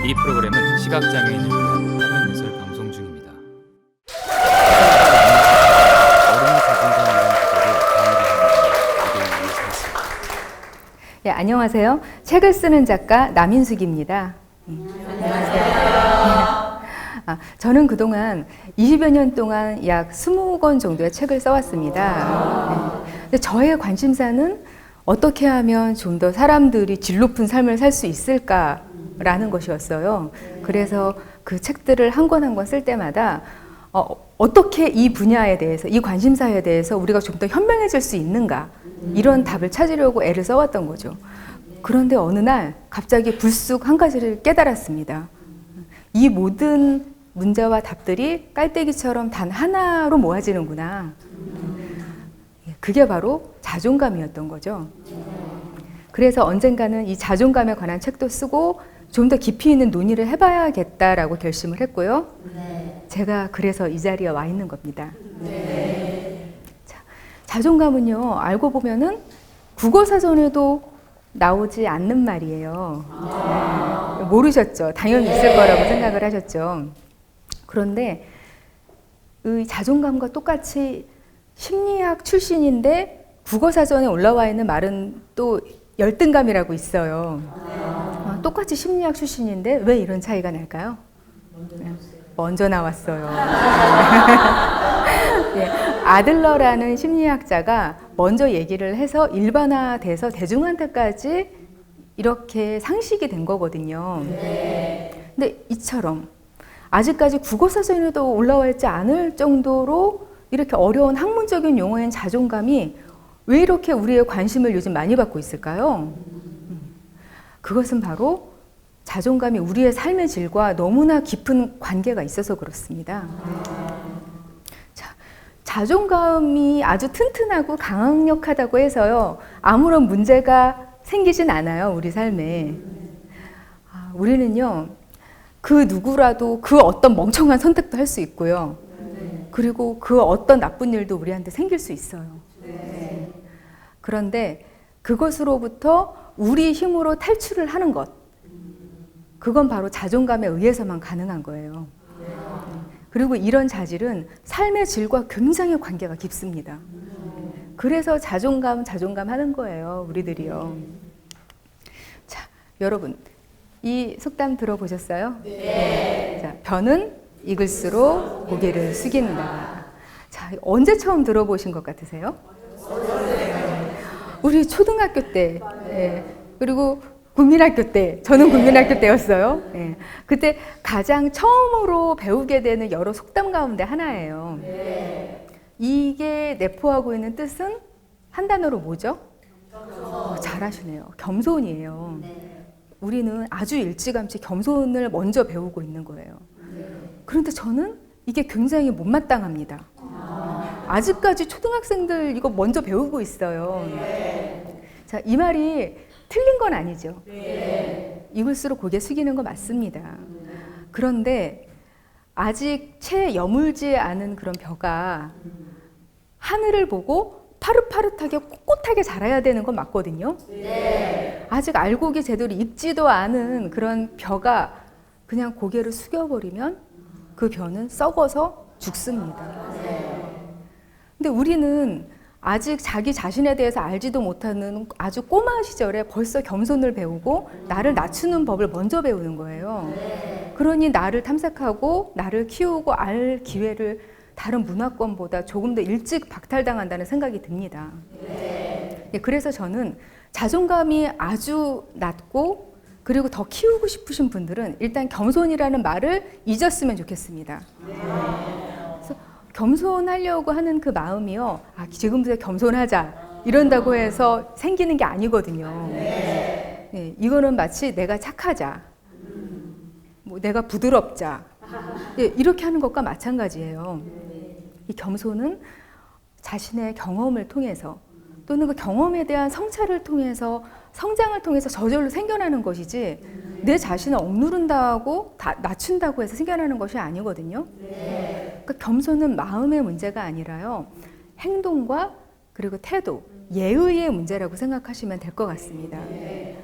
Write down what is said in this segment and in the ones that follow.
이 프로그램은 시각장애인을 위한 화면 예술 방송 중입니다. 어른이 자존감이라는 주제로 강의를 하는 기대를 위해서 했습니다. 네, 안녕하세요. 책을 쓰는 작가 남인숙입니다. 안녕하세요. 저는 그동안 20여 년 동안 약 20권 정도의 책을 써왔습니다. 근데 저의 관심사는 어떻게 하면 좀 더 사람들이 질 높은 삶을 살 수 있을까라는 것이었어요. 그래서 그 책들을 한 권 한 권 쓸 때마다 어떻게 이 분야에 대해서, 이 관심사에 대해서 우리가 좀 더 현명해질 수 있는가, 이런 답을 찾으려고 애를 써왔던 거죠. 그런데 어느 날 갑자기 불쑥 한 가지를 깨달았습니다. 이 모든 문제와 답들이 깔때기처럼 단 하나로 모아지는구나. 그게 바로 자존감이었던 거죠. 그래서 언젠가는 이 자존감에 관한 책도 쓰고 좀 더 깊이 있는 논의를 해봐야겠다라고 결심을 했고요. 제가 그래서 이 자리에 와 있는 겁니다. 자, 자존감은요, 알고 보면은 국어사전에도 나오지 않는 말이에요. 모르셨죠? 당연히 있을 거라고 생각을 하셨죠. 그런데 이 자존감과 똑같이 심리학 출신인데 국어사전에 올라와 있는 말은 또 열등감이라고 있어요. 똑같이 심리학 출신인데 왜 이런 차이가 날까요? 먼저 나왔어요. 네, 아들러라는 심리학자가 먼저 얘기를 해서 일반화돼서 대중한테까지 이렇게 상식이 된 거거든요. 근데 이처럼 아직까지 국어사전에도 올라와 있지 않을 정도로 이렇게 어려운 학문적인 용어인 자존감이 왜 이렇게 우리의 관심을 요즘 많이 받고 있을까요? 그것은 바로 자존감이 우리의 삶의 질과 너무나 깊은 관계가 있어서 그렇습니다. 자, 자존감이 아주 튼튼하고 강력하다고 해서요, 아무런 문제가 생기진 않아요, 우리 삶에. 우리는요, 그 누구라도 그 어떤 멍청한 선택도 할 수 있고요. 그리고 그 어떤 나쁜 일도 우리한테 생길 수 있어요. 그런데 그것으로부터 우리 힘으로 탈출을 하는 것, 그건 바로 자존감에 의해서만 가능한 거예요. 그리고 이런 자질은 삶의 질과 굉장히 관계가 깊습니다. 그래서 자존감 하는 거예요, 우리들이요. 자, 여러분, 이 속담 들어보셨어요? 네. 자, 벼는 익을수록 고개를 숙인다. 자, 언제 처음 들어보신 것 같으세요? 우리 초등학교 때, 네. 그리고 국민학교 때, 저는 국민학교 때였어요. 네. 그때 가장 처음으로 배우게 되는 여러 속담 가운데 하나예요. 이게 내포하고 있는 뜻은 한 단어로 뭐죠? 잘하시네요. 겸손이에요. 우리는 아주 일찌감치 겸손을 먼저 배우고 있는 거예요. 그런데 저는 이게 굉장히 못마땅합니다. 아직까지 초등학생들 이거 먼저 배우고 있어요. 자, 이 말이 틀린 건 아니죠. 익을수록 고개 숙이는 거 맞습니다. 그런데 아직 채 여물지 않은 그런 벼가 하늘을 보고 파릇파릇하게 꼿꼿하게 자라야 되는 건 맞거든요. 아직 알곡이 제대로 익지도 않은 그런 벼가 그냥 고개를 숙여버리면 그 벼는 썩어서 죽습니다. 근데 우리는 아직 자기 자신에 대해서 알지도 못하는 아주 꼬마 시절에 벌써 겸손을 배우고 나를 낮추는 법을 먼저 배우는 거예요. 그러니 나를 탐색하고 나를 키우고 알 기회를 다른 문화권보다 조금 더 일찍 박탈당한다는 생각이 듭니다. 그래서 저는 자존감이 아주 낮고 그리고 더 키우고 싶으신 분들은 일단 겸손이라는 말을 잊었으면 좋겠습니다. 그래서 겸손하려고 하는 그 마음이요, 지금부터 겸손하자 이런다고 해서 생기는 게 아니거든요. 네, 이거는 마치 내가 착하자, 뭐 내가 부드럽자, 네, 이렇게 하는 것과 마찬가지예요. 이 겸손은 자신의 경험을 통해서 또는 그 경험에 대한 성찰을 통해서 성장을 통해서 저절로 생겨나는 것이지 내 자신을 억누른다고 낮춘다고 해서 생겨나는 것이 아니거든요. 그러니까 겸손은 마음의 문제가 아니라요, 행동과 그리고 태도, 예의의 문제라고 생각하시면 될 것 같습니다.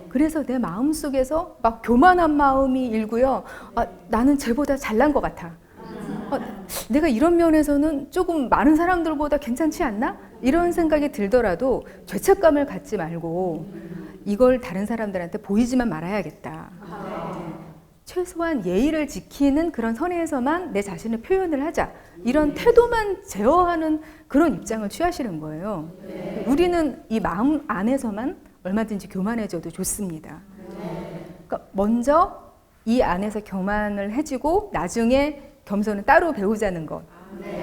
그래서 내 마음속에서 막 교만한 마음이 일고요. 나는 쟤보다 잘난 것 같아. 내가 이런 면에서는 조금 많은 사람들보다 괜찮지 않나? 이런 생각이 들더라도 죄책감을 갖지 말고 이걸 다른 사람들한테 보이지만 말아야겠다. 최소한 예의를 지키는 그런 선에서만 내 자신을 표현을 하자. 이런 태도만 제어하는 그런 입장을 취하시는 거예요. 우리는 이 마음 안에서만 얼마든지 교만해져도 좋습니다. 그러니까 먼저 이 안에서 교만을 해지고 나중에 겸손은 따로 배우자는 것.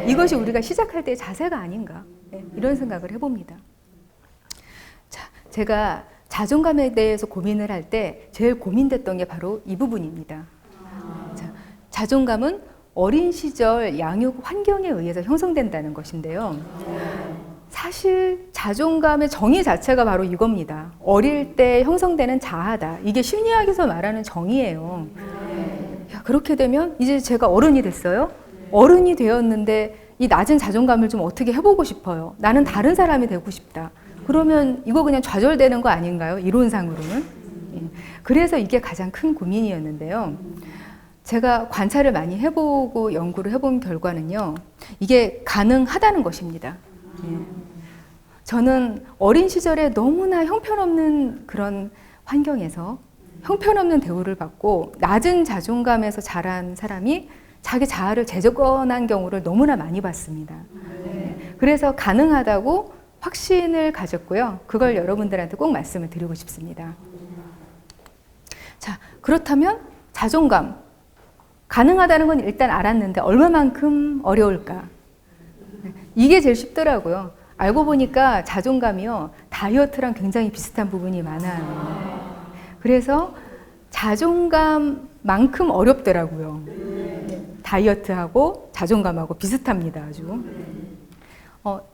이것이 우리가 시작할 때의 자세가 아닌가. 이런 생각을 해봅니다. 자, 제가 자존감에 대해서 고민을 할 때 제일 고민됐던 게 바로 이 부분입니다. 자, 자존감은 어린 시절 양육 환경에 의해서 형성된다는 것인데요. 사실 자존감의 정의 자체가 바로 이겁니다. 어릴 때 형성되는 자아다. 이게 심리학에서 말하는 정의예요. 야, 그렇게 되면 이제 제가 어른이 됐어요. 어른이 되었는데 이 낮은 자존감을 좀 어떻게 해보고 싶어요. 나는 다른 사람이 되고 싶다. 그러면 이거 그냥 좌절되는 거 아닌가요? 이론상으로는. 그래서 이게 가장 큰 고민이었는데요. 제가 관찰을 많이 해보고 연구를 해본 결과는요. 이게 가능하다는 것입니다. 저는 어린 시절에 너무나 형편없는 그런 환경에서 형편없는 대우를 받고 낮은 자존감에서 자란 사람이 자기 자아를 재조건한 경우를 너무나 많이 봤습니다. 그래서 가능하다고 확신을 가졌고요. 그걸 여러분들한테 꼭 말씀을 드리고 싶습니다. 자, 그렇다면 자존감 가능하다는 건 일단 알았는데 얼마만큼 어려울까? 이게 제일 쉽더라고요. 알고 보니까 자존감이요. 다이어트랑 굉장히 비슷한 부분이 많아요. 그래서 자존감만큼 어렵더라고요. 다이어트하고 자존감하고 비슷합니다. 아주.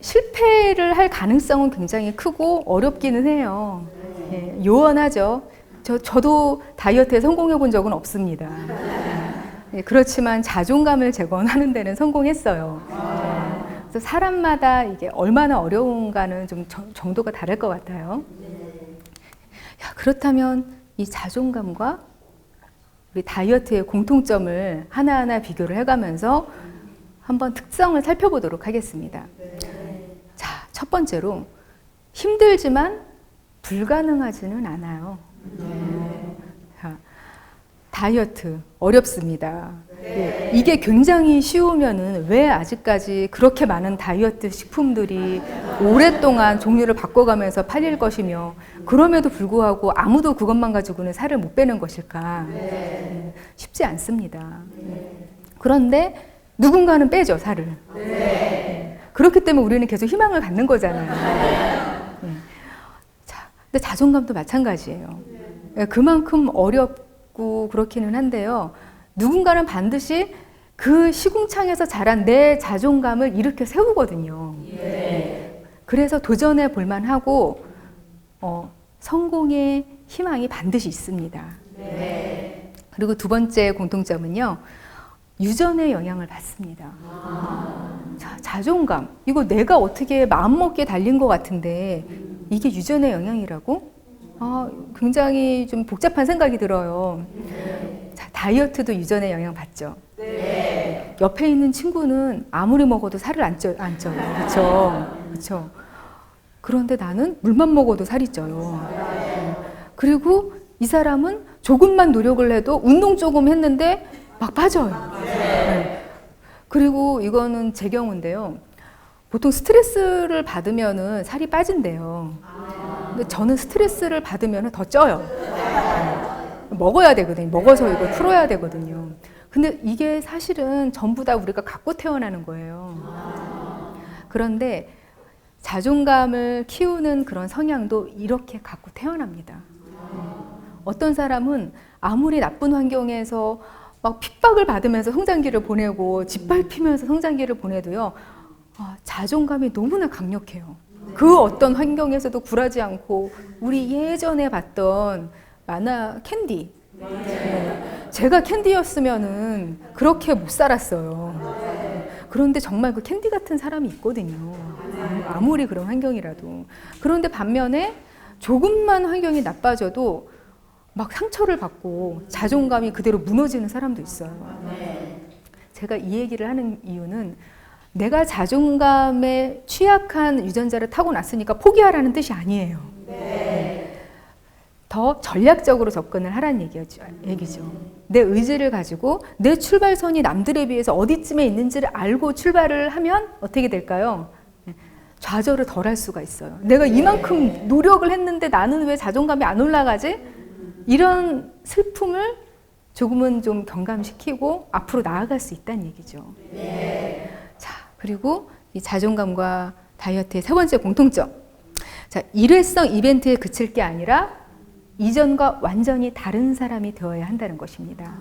실패를 할 가능성은 굉장히 크고 어렵기는 해요. 요원하죠. 저도 다이어트에 성공해 본 적은 없습니다. 그렇지만 자존감을 재건하는 데는 성공했어요. 그래서 사람마다 이게 얼마나 어려운가는 좀 정도가 다를 것 같아요. 야, 그렇다면 이 자존감과 우리 다이어트의 공통점을 하나하나 비교를 해가면서 한번 특성을 살펴보도록 하겠습니다. 자, 첫 번째로 힘들지만 불가능하지는 않아요. 자, 다이어트 어렵습니다. 이게 굉장히 쉬우면은 왜 아직까지 그렇게 많은 다이어트 식품들이 오랫동안 종류를 바꿔가면서 팔릴 것이며 그럼에도 불구하고 아무도 그것만 가지고는 살을 못 빼는 것일까? 쉽지 않습니다. 그런데 누군가는 빼죠, 살을. 그렇기 때문에 우리는 계속 희망을 갖는 거잖아요. 자, 근데 자존감도 마찬가지예요. 그만큼 어렵고 그렇기는 한데요. 누군가는 반드시 그 시궁창에서 자란 내 자존감을 이렇게 세우거든요. 그래서 도전해 볼만하고 성공의 희망이 반드시 있습니다. 그리고 두 번째 공통점은요. 유전의 영향을 받습니다. 자, 자존감. 이거 내가 어떻게 마음먹기에 달린 것 같은데 이게 유전의 영향이라고? 굉장히 좀 복잡한 생각이 들어요. 자, 다이어트도 유전의 영향 받죠. 옆에 있는 친구는 아무리 먹어도 살을 안 쪄요. 그렇죠? 그런데 나는 물만 먹어도 살이 쪄요. 그리고 이 사람은 조금만 노력을 해도 운동 조금 했는데 막 빠져요. 그리고 이거는 제 경우인데요. 보통 스트레스를 받으면은 살이 빠진대요. 근데 저는 스트레스를 받으면 더 쪄요. 먹어야 되거든요. 먹어서 이걸 풀어야 되거든요. 근데 이게 사실은 전부 다 우리가 갖고 태어나는 거예요. 그런데 자존감을 키우는 그런 성향도 이렇게 갖고 태어납니다. 어떤 사람은 아무리 나쁜 환경에서 막 핍박을 받으면서 성장기를 보내고 짓밟히면서 성장기를 보내도요. 자존감이 너무나 강력해요. 그 어떤 환경에서도 굴하지 않고 우리 예전에 봤던 만화 캔디. 제가 캔디였으면은 그렇게 못 살았어요. 그런데 정말 그 캔디 같은 사람이 있거든요. 아무리 그런 환경이라도. 그런데 반면에 조금만 환경이 나빠져도 막 상처를 받고 자존감이 그대로 무너지는 사람도 있어요. 제가 이 얘기를 하는 이유는 내가 자존감에 취약한 유전자를 타고났으니까 포기하라는 뜻이 아니에요. 더 전략적으로 접근을 하라는 얘기죠. 내 의지를 가지고 내 출발선이 남들에 비해서 어디쯤에 있는지를 알고 출발을 하면 어떻게 될까요? 좌절을 덜 할 수가 있어요. 내가 이만큼 노력을 했는데 나는 왜 자존감이 안 올라가지? 이런 슬픔을 조금은 좀 경감시키고 앞으로 나아갈 수 있다는 얘기죠. 자, 그리고 이 자존감과 다이어트의 세 번째 공통점. 자, 일회성 이벤트에 그칠 게 아니라 이전과 완전히 다른 사람이 되어야 한다는 것입니다.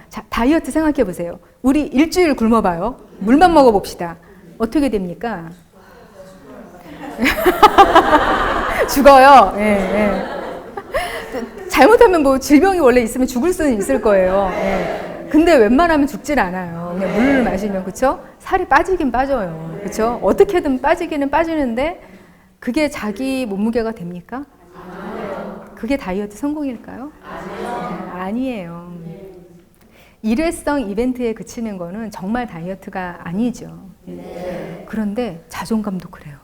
자, 다이어트 생각해 보세요. 우리 일주일 굶어봐요. 물만 먹어봅시다. 어떻게 됩니까? 죽어요. 예, 예. 잘못하면 뭐 질병이 원래 있으면 죽을 수는 있을 거예요. 예. 근데 웬만하면 죽질 않아요. 그냥 물을 마시면, 그쵸? 살이 빠지긴 빠져요. 그쵸? 어떻게든 빠지기는 빠지는데 그게 자기 몸무게가 됩니까? 그게 다이어트 성공일까요? 아니에요. 일회성 이벤트에 그치는 거는 정말 다이어트가 아니죠. 그런데 자존감도 그래요.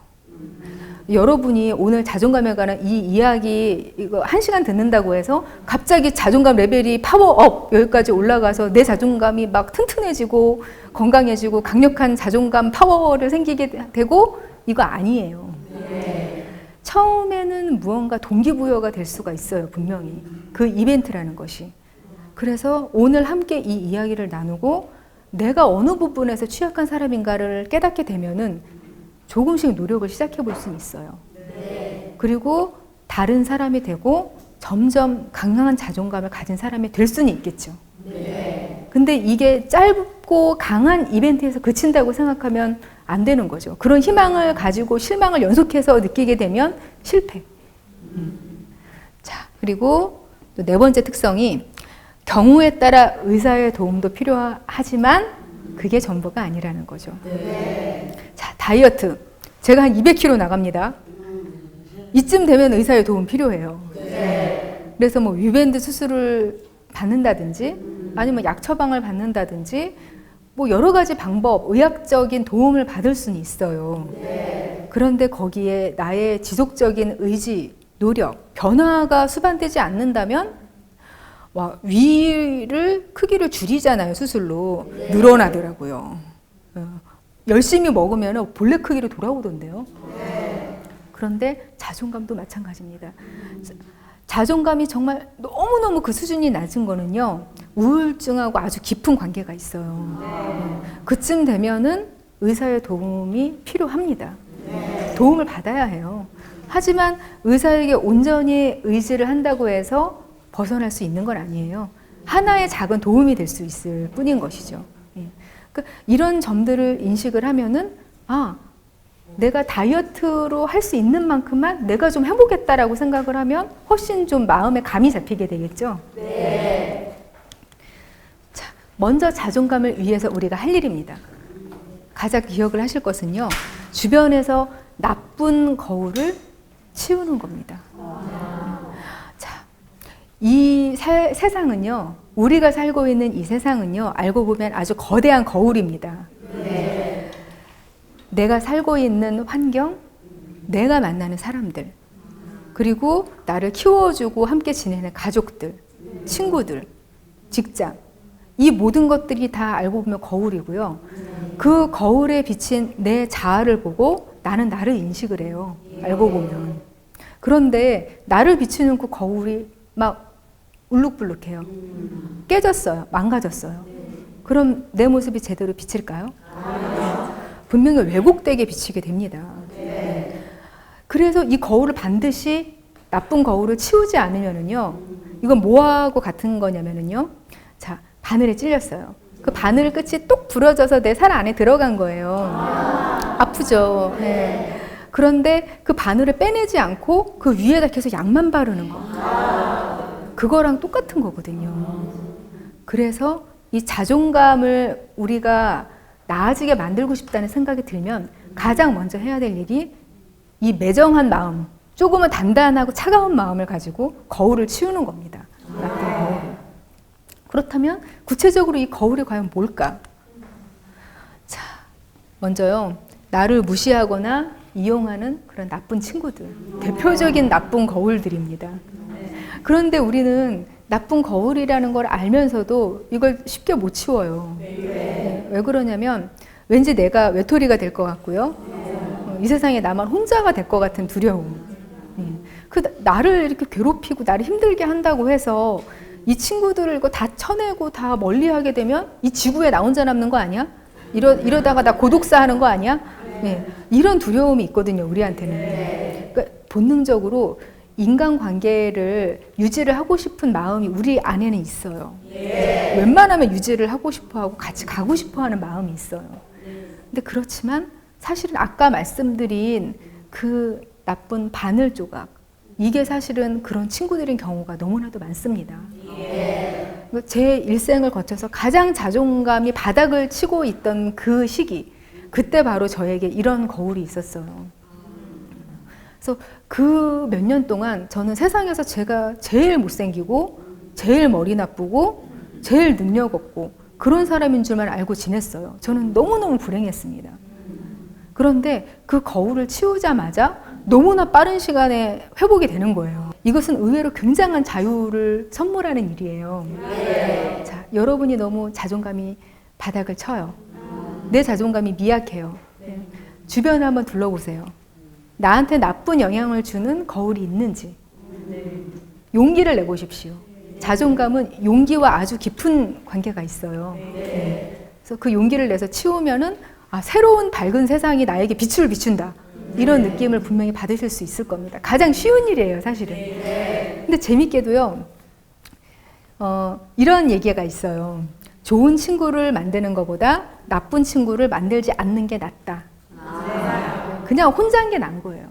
여러분이 오늘 자존감에 관한 이 이야기 이거 1시간 듣는다고 해서 갑자기 자존감 레벨이 파워업 여기까지 올라가서 내 자존감이 막 튼튼해지고 건강해지고 강력한 자존감 파워를 생기게 되고 이거 아니에요. 처음에는 무언가 동기부여가 될 수가 있어요. 분명히. 그 이벤트라는 것이. 그래서 오늘 함께 이 이야기를 나누고 내가 어느 부분에서 취약한 사람인가를 깨닫게 되면은 조금씩 노력을 시작해 볼 수는 있어요. 그리고 다른 사람이 되고 점점 강한 자존감을 가진 사람이 될 수는 있겠죠. 근데 이게 짧고 강한 이벤트에서 그친다고 생각하면 안 되는 거죠. 그런 희망을 가지고 실망을 연속해서 느끼게 되면 실패. 자, 그리고 또 네 번째 특성이 경우에 따라 의사의 도움도 필요하지만 그게 전부가 아니라는 거죠. 자, 다이어트. 제가 한 200kg 나갑니다. 이쯤 되면 의사의 도움 필요해요. 그래서 뭐 위밴드 수술을 받는다든지 아니면 약 처방을 받는다든지 뭐 여러 가지 방법, 의학적인 도움을 받을 수는 있어요. 그런데 거기에 나의 지속적인 의지, 노력, 변화가 수반되지 않는다면 와, 위를 크기를 줄이잖아요. 수술로. 늘어나더라고요. 열심히 먹으면 본래 크기로 돌아오던데요. 그런데 자존감도 마찬가지입니다. 자존감이 정말 너무너무 그 수준이 낮은 거는요, 우울증하고 아주 깊은 관계가 있어요. 그쯤 되면은 의사의 도움이 필요합니다. 도움을 받아야 해요. 하지만 의사에게 온전히 의지를 한다고 해서 벗어날 수 있는 건 아니에요. 하나의 작은 도움이 될 수 있을 뿐인 것이죠. 그러니까 이런 점들을 인식을 하면은, 아, 내가 다이어트로 할 수 있는 만큼만 내가 좀 해보겠다라고 생각을 하면 훨씬 좀 마음에 감이 잡히게 되겠죠? 자, 먼저 자존감을 위해서 우리가 할 일입니다. 가장 기억을 하실 것은요, 주변에서 나쁜 거울을 치우는 겁니다. 자, 이 세상은요, 우리가 살고 있는 이 세상은요, 알고 보면 아주 거대한 거울입니다. 내가 살고 있는 환경, 내가 만나는 사람들, 그리고 나를 키워주고 함께 지내는 가족들, 친구들, 직장, 이 모든 것들이 다 알고 보면 거울이고요. 그 거울에 비친 내 자아를 보고 나는 나를 인식을 해요. 알고 보면. 그런데 나를 비추는 그 거울이 막 울룩불룩해요. 깨졌어요. 망가졌어요. 그럼 내 모습이 제대로 비칠까요? 분명히 왜곡되게 비치게 됩니다. 그래서 이 거울을 반드시 나쁜 거울을 치우지 않으면은요, 이건 뭐하고 같은 거냐면은요, 자, 바늘에 찔렸어요. 그 바늘 끝이 똑 부러져서 내 살 안에 들어간 거예요. 아프죠. 네. 그런데 그 바늘을 빼내지 않고 그 위에다 계속 약만 바르는 거. 그거랑 똑같은 거거든요. 그래서 이 자존감을 우리가 나아지게 만들고 싶다는 생각이 들면 가장 먼저 해야 될 일이 이 매정한 마음, 조금은 단단하고 차가운 마음을 가지고 거울을 치우는 겁니다. 나쁜 거울. 그렇다면 구체적으로 이 거울이 과연 뭘까? 자, 먼저요. 나를 무시하거나 이용하는 그런 나쁜 친구들. 대표적인 나쁜 거울들입니다. 그런데 우리는 나쁜 거울이라는 걸 알면서도 이걸 쉽게 못 치워요. 왜 그러냐면 왠지 내가 외톨이가 될 것 같고요. 이 세상에 나만 혼자가 될 것 같은 두려움. 나를 이렇게 괴롭히고 나를 힘들게 한다고 해서 이 친구들을 이거 다 쳐내고 다 멀리하게 되면 이 지구에 나 혼자 남는 거 아니야? 이러다가 나 고독사 하는 거 아니야? 이런 두려움이 있거든요, 우리한테는. 그러니까 본능적으로 인간관계를 유지를 하고 싶은 마음이 우리 안에는 있어요. 웬만하면 유지를 하고 싶어하고 같이 가고 싶어하는 마음이 있어요. 근데 그렇지만 사실은 아까 말씀드린 그 나쁜 바늘 조각, 이게 사실은 그런 친구들인 경우가 너무나도 많습니다. 제 일생을 거쳐서 가장 자존감이 바닥을 치고 있던 그 시기, 그때 바로 저에게 이런 거울이 있었어요. 그래서 그 몇 년 동안 저는 세상에서 제가 제일 못생기고 제일 머리 나쁘고 제일 능력 없고 그런 사람인 줄만 알고 지냈어요. 저는 너무너무 불행했습니다. 그런데 그 거울을 치우자마자 너무나 빠른 시간에 회복이 되는 거예요. 이것은 의외로 굉장한 자유를 선물하는 일이에요. 자, 여러분이 너무 자존감이 바닥을 쳐요. 내 자존감이 미약해요. 주변을 한번 둘러보세요. 나한테 나쁜 영향을 주는 거울이 있는지 용기를 내보십시오. 자존감은 용기와 아주 깊은 관계가 있어요. 그래서 그 용기를 내서 치우면은 새로운 밝은 세상이 나에게 빛을 비춘다. 이런 느낌을 분명히 받으실 수 있을 겁니다. 가장 쉬운 일이에요, 사실은. 근데 재밌게도요, 이런 얘기가 있어요. 좋은 친구를 만드는 것보다 나쁜 친구를 만들지 않는 게 낫다. 그냥 혼자인 게 나은 거예요.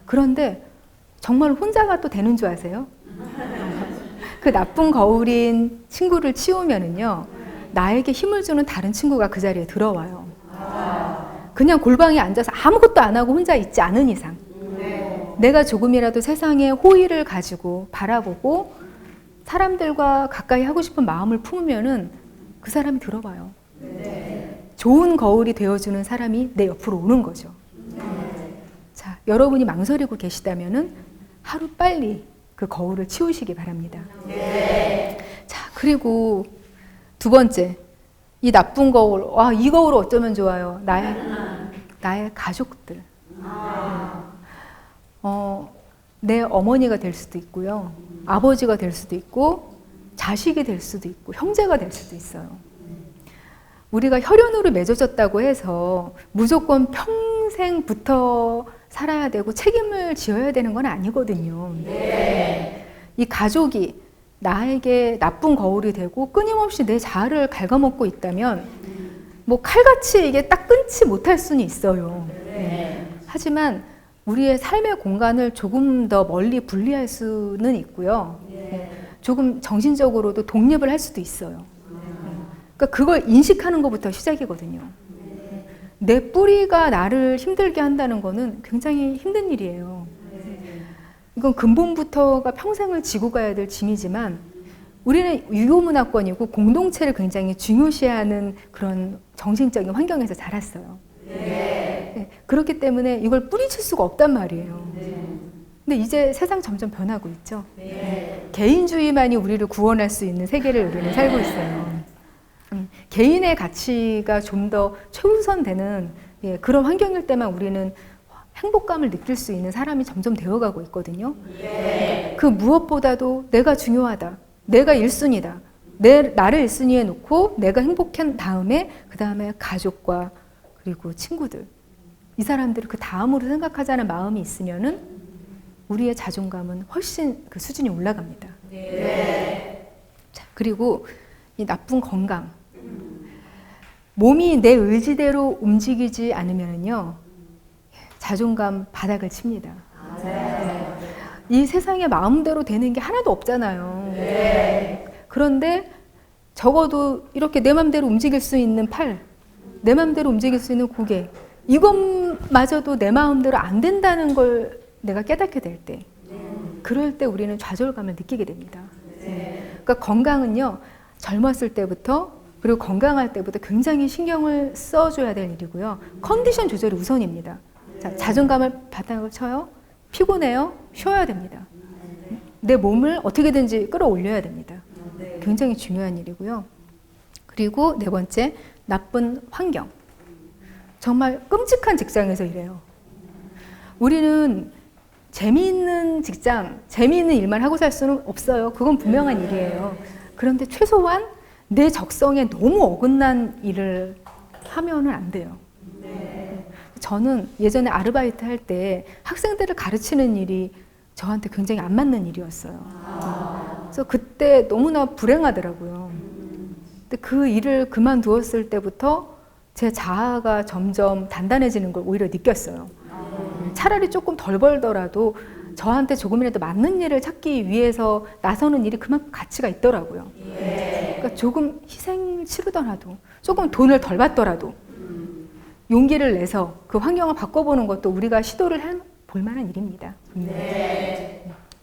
그런데 정말 혼자가 또 되는 줄 아세요? 그 나쁜 거울인 친구를 치우면은요, 나에게 힘을 주는 다른 친구가 그 자리에 들어와요. 그냥 골방에 앉아서 아무것도 안 하고 혼자 있지 않은 이상, 내가 조금이라도 세상에 호의를 가지고 바라보고 사람들과 가까이 하고 싶은 마음을 품으면은 그 사람이 들어와요. 좋은 거울이 되어주는 사람이 내 옆으로 오는 거죠. 자, 여러분이 망설이고 계시다면은 하루 빨리 그 거울을 치우시기 바랍니다. 자, 그리고 두 번째, 이 나쁜 거울, 이 거울을 어쩌면 좋아요. 나의 가족들. 내 어머니가 될 수도 있고요. 아버지가 될 수도 있고, 자식이 될 수도 있고, 형제가 될 수도 있어요. 우리가 혈연으로 맺어졌다고 해서 무조건 평생 붙어 살아야 되고 책임을 지어야 되는 건 아니거든요. 이 가족이 나에게 나쁜 거울이 되고 끊임없이 내 자아를 갉아먹고 있다면 뭐 칼같이 이게 딱 끊지 못할 수는 있어요. 하지만 우리의 삶의 공간을 조금 더 멀리 분리할 수는 있고요. 조금 정신적으로도 독립을 할 수도 있어요. 그러니까 그걸 인식하는 것부터 시작이거든요. 내 뿌리가 나를 힘들게 한다는 거는 굉장히 힘든 일이에요. 이건 근본부터가 평생을 지고 가야 될 짐이지만 우리는 유교문화권이고 공동체를 굉장히 중요시하는 그런 정신적인 환경에서 자랐어요. 그렇기 때문에 이걸 뿌리칠 수가 없단 말이에요. 근데 이제 세상 점점 변하고 있죠. 개인주의만이 우리를 구원할 수 있는 세계를 우리는 살고 있어요. 개인의 가치가 좀 더 최우선되는 그런 환경일 때만 우리는 행복감을 느낄 수 있는 사람이 점점 되어가고 있거든요. 그 무엇보다도 내가 중요하다. 내가 1순위다. 나를 1순위에 놓고 내가 행복한 다음에 그 다음에 가족과 그리고 친구들. 이 사람들을 그 다음으로 생각하자는 마음이 있으면은 우리의 자존감은 훨씬 그 수준이 올라갑니다. 자, 그리고 이 나쁜 건강. 몸이 내 의지대로 움직이지 않으면요, 자존감 바닥을 칩니다. 이 세상에 마음대로 되는 게 하나도 없잖아요. 그런데 적어도 이렇게 내 맘대로 움직일 수 있는 팔, 내 맘대로 움직일 수 있는 고개, 이것마저도 내 마음대로 안 된다는 걸 내가 깨닫게 될 때, 그럴 때 우리는 좌절감을 느끼게 됩니다. 그러니까 건강은요, 젊었을 때부터 그리고 건강할 때부터 굉장히 신경을 써줘야 될 일이고요. 컨디션 조절이 우선입니다. 자, 자존감을 바닥을 쳐요. 피곤해요. 쉬어야 됩니다. 내 몸을 어떻게든지 끌어올려야 됩니다. 굉장히 중요한 일이고요. 그리고 네 번째, 나쁜 환경. 정말 끔찍한 직장에서 일해요. 우리는 재미있는 직장, 재미있는 일만 하고 살 수는 없어요. 그건 분명한 일이에요. 그런데 최소한 내 적성에 너무 어긋난 일을 하면은 안 돼요. 저는 예전에 아르바이트 할 때 학생들을 가르치는 일이 저한테 굉장히 안 맞는 일이었어요. 그래서 그때 너무나 불행하더라고요. 근데 그 일을 그만두었을 때부터 제 자아가 점점 단단해지는 걸 오히려 느꼈어요. 차라리 조금 덜 벌더라도 저한테 조금이라도 맞는 일을 찾기 위해서 나서는 일이 그만큼 가치가 있더라고요. 그러니까 조금 희생을 치르더라도, 조금 돈을 덜 받더라도 용기를 내서 그 환경을 바꿔보는 것도 우리가 시도를 해볼 만한 일입니다.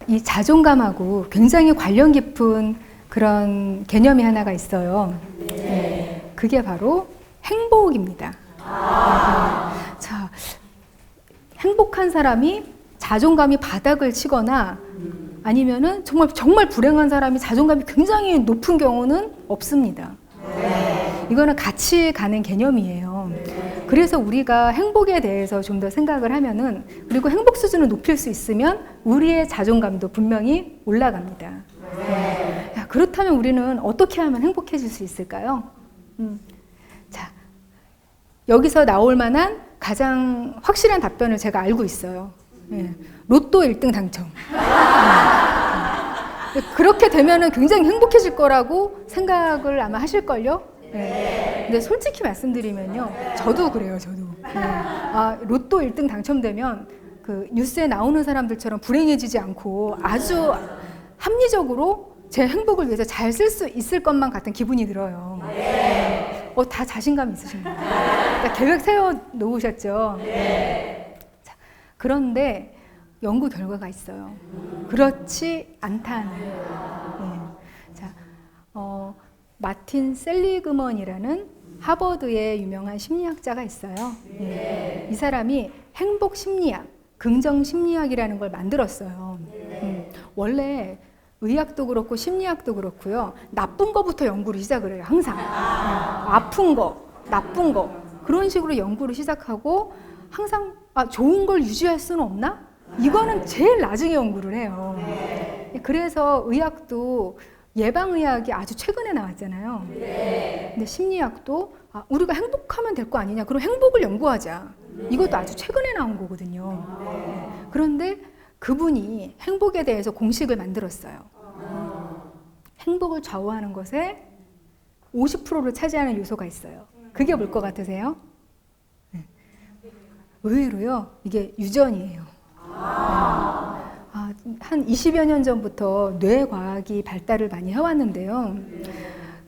이 자존감하고 굉장히 관련 깊은 그런 개념이 하나가 있어요. 그게 바로 행복입니다. 자, 행복한 사람이 자존감이 바닥을 치거나 아니면은 정말 불행한 사람이 자존감이 굉장히 높은 경우는 없습니다. 이거는 같이 가는 개념이에요. 그래서 우리가 행복에 대해서 좀 더 생각을 하면은, 그리고 행복 수준을 높일 수 있으면 우리의 자존감도 분명히 올라갑니다. 야, 그렇다면 우리는 어떻게 하면 행복해질 수 있을까요? 자, 여기서 나올 만한 가장 확실한 답변을 제가 알고 있어요. 로또 1등 당첨. 그렇게 되면은 굉장히 행복해질 거라고 생각을 아마 하실걸요? 근데 솔직히 말씀드리면요, 저도 그래요, 저도. 아, 로또 1등 당첨되면 그 뉴스에 나오는 사람들처럼 불행해지지 않고 아주 합리적으로 제 행복을 위해서 잘 쓸 수 있을 것만 같은 기분이 들어요. 다 자신감 있으신가요? 그러니까 계획 세워 놓으셨죠? 자, 그런데 연구 결과가 있어요. 그렇지 않다는. 자, 마틴 셀리그먼이라는 하버드의 유명한 심리학자가 있어요. 이 사람이 행복 심리학, 긍정 심리학이라는 걸 만들었어요. 원래 의학도 그렇고 심리학도 그렇고요, 나쁜 거부터 연구를 시작을 해요. 항상 아픈 거, 나쁜 거, 그런 식으로 연구를 시작하고 항상 좋은 걸 유지할 수는 없나? 이거는 제일 나중에 연구를 해요. 그래서 의학도 예방의학이 아주 최근에 나왔잖아요. 근데 심리학도 우리가 행복하면 될 거 아니냐, 그럼 행복을 연구하자, 이것도 아주 최근에 나온 거거든요. 그런데 그분이 행복에 대해서 공식을 만들었어요. 행복을 좌우하는 것에 50%를 차지하는 요소가 있어요. 그게 뭘 것 같으세요? 의외로요, 이게 유전이에요. 한 20여 년 전부터 뇌과학이 발달을 많이 해왔는데요.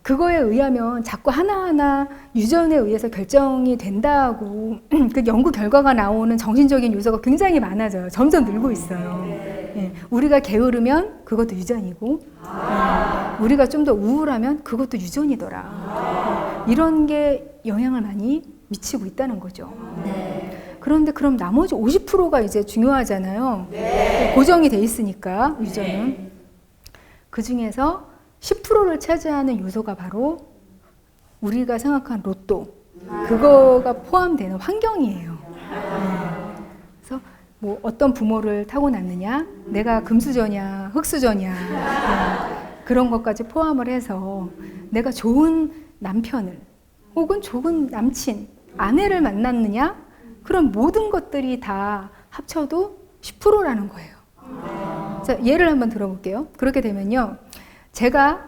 그거에 의하면 자꾸 하나하나 유전에 의해서 결정이 된다고 그 연구 결과가 나오는 정신적인 요소가 굉장히 많아져요. 점점 늘고 있어요. 우리가 게으르면 그것도 유전이고, 우리가 좀 더 우울하면 그것도 유전이더라. 이런 게 영향을 많이 미치고 있다는 거죠. 그런데 그럼 나머지 50%가 이제 중요하잖아요. 고정이 돼 있으니까 유전은. 그 중에서 10%를 차지하는 요소가 바로 우리가 생각한 로또, 그거가 포함되는 환경이에요. 그래서 뭐 어떤 부모를 타고났느냐, 내가 금수저냐 흙수저냐, 그런 것까지 포함을 해서 내가 좋은 남편을 혹은 좋은 남친, 아내를 만났느냐, 그런 모든 것들이 다 합쳐도 10%라는 거예요. 자, 예를 한번 들어볼게요. 그렇게 되면요, 제가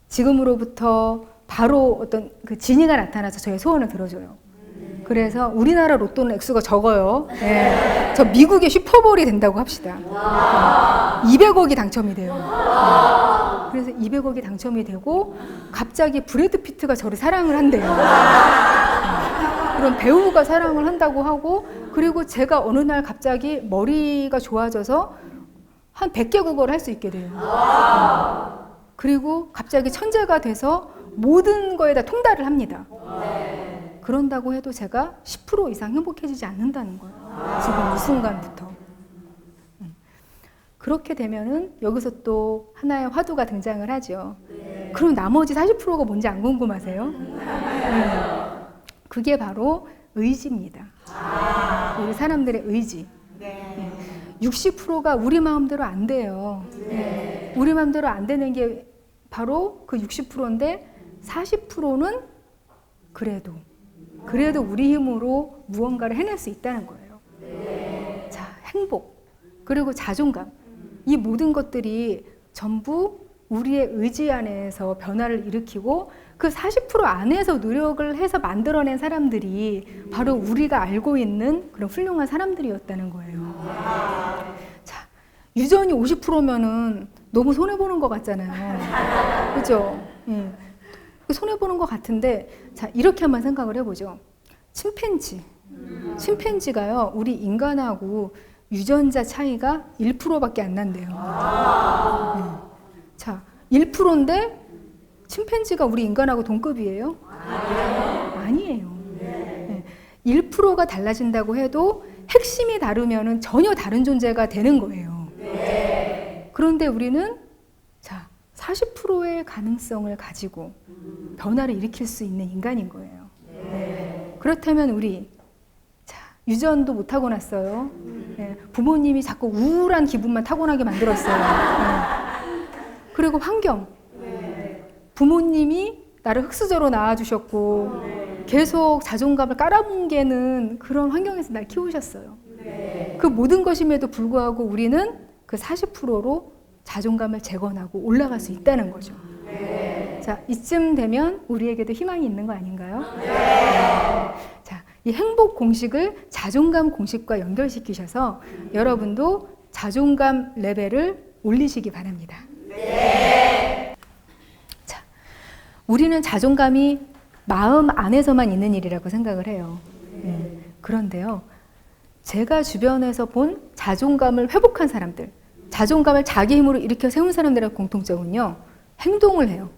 지금으로부터 바로 어떤 그 진이가 나타나서 저의 소원을 들어줘요. 그래서 우리나라 로또는 액수가 적어요. 저 미국의 슈퍼볼이 된다고 합시다. 200억이 당첨이 돼요. 그래서 200억이 당첨이 되고 갑자기 브래드 피트가 저를 사랑을 한대요. 그런 배우가 사랑을 한다고 하고, 그리고 제가 어느 날 갑자기 머리가 좋아져서 한 100개 국어를 할 수 있게 돼요. 그리고 갑자기 천재가 돼서 모든 거에다 통달을 합니다. 그런다고 해도 제가 10% 이상 행복해지지 않는다는 거예요. 지금 이 순간부터. 그렇게 되면은 여기서 또 하나의 화두가 등장을 하죠. 그럼 나머지 40%가 뭔지 안 궁금하세요? 그게 바로 의지입니다. 우리 사람들의 의지. 60%가 우리 마음대로 안 돼요. 우리 마음대로 안 되는 게 바로 그 60%인데 40%는 그래도 우리 힘으로 무언가를 해낼 수 있다는 거예요. 자, 행복, 그리고 자존감. 이 모든 것들이 전부 우리의 의지 안에서 변화를 일으키고 그 40% 안에서 노력을 해서 만들어낸 사람들이 바로 우리가 알고 있는 그런 훌륭한 사람들이었다는 거예요. 자, 유전이 50%면은 너무 손해보는 것 같잖아요. 그죠? 손해보는 것 같은데, 자, 이렇게 한번 생각을 해보죠. 침팬지가요, 우리 인간하고 유전자 차이가 1%밖에 안 난대요. 자, 1%인데 침팬지가 우리 인간하고 동급이에요? 아니에요. 1%가 달라진다고 해도 핵심이 다르면 전혀 다른 존재가 되는 거예요. 그런데 우리는 자, 40%의 가능성을 가지고 변화를 일으킬 수 있는 인간인 거예요. 그렇다면 우리 유전도 못 타고났어요. 부모님이 자꾸 우울한 기분만 타고나게 만들었어요. 그리고 환경. 부모님이 나를 흙수저로 낳아주셨고 계속 자존감을 깔아뭉개는 그런 환경에서 날 키우셨어요. 그 모든 것임에도 불구하고 우리는 그 40%로 자존감을 재건하고 올라갈 수 있다는 거죠. 자, 이쯤 되면 우리에게도 희망이 있는 거 아닌가요? 자, 이 행복 공식을 자존감 공식과 연결시키셔서 여러분도 자존감 레벨을 올리시기 바랍니다. 자, 우리는 자존감이 마음 안에서만 있는 일이라고 생각을 해요. 그런데요, 제가 주변에서 본 자존감을 회복한 사람들, 자존감을 자기 힘으로 일으켜 세운 사람들의 공통점은요, 행동을 해요.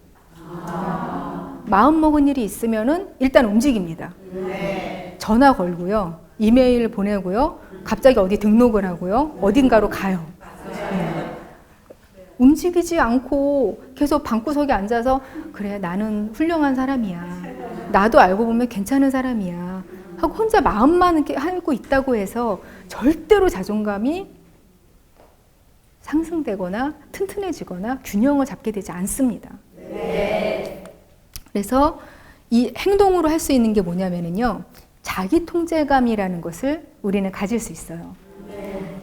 마음 먹은 일이 있으면은 일단 움직입니다. 전화 걸고요, 이메일 보내고요, 갑자기 어디 등록을 하고요, 어딘가로 가요. 움직이지 않고 계속 방구석에 앉아서 그래, 나는 훌륭한 사람이야, 나도 알고 보면 괜찮은 사람이야 하고 혼자 마음만 이렇게 하고 있다고 해서 절대로 자존감이 상승되거나 튼튼해지거나 균형을 잡게 되지 않습니다. 그래서 이 행동으로 할 수 있는 게 뭐냐면요, 자기 통제감이라는 것을 우리는 가질 수 있어요.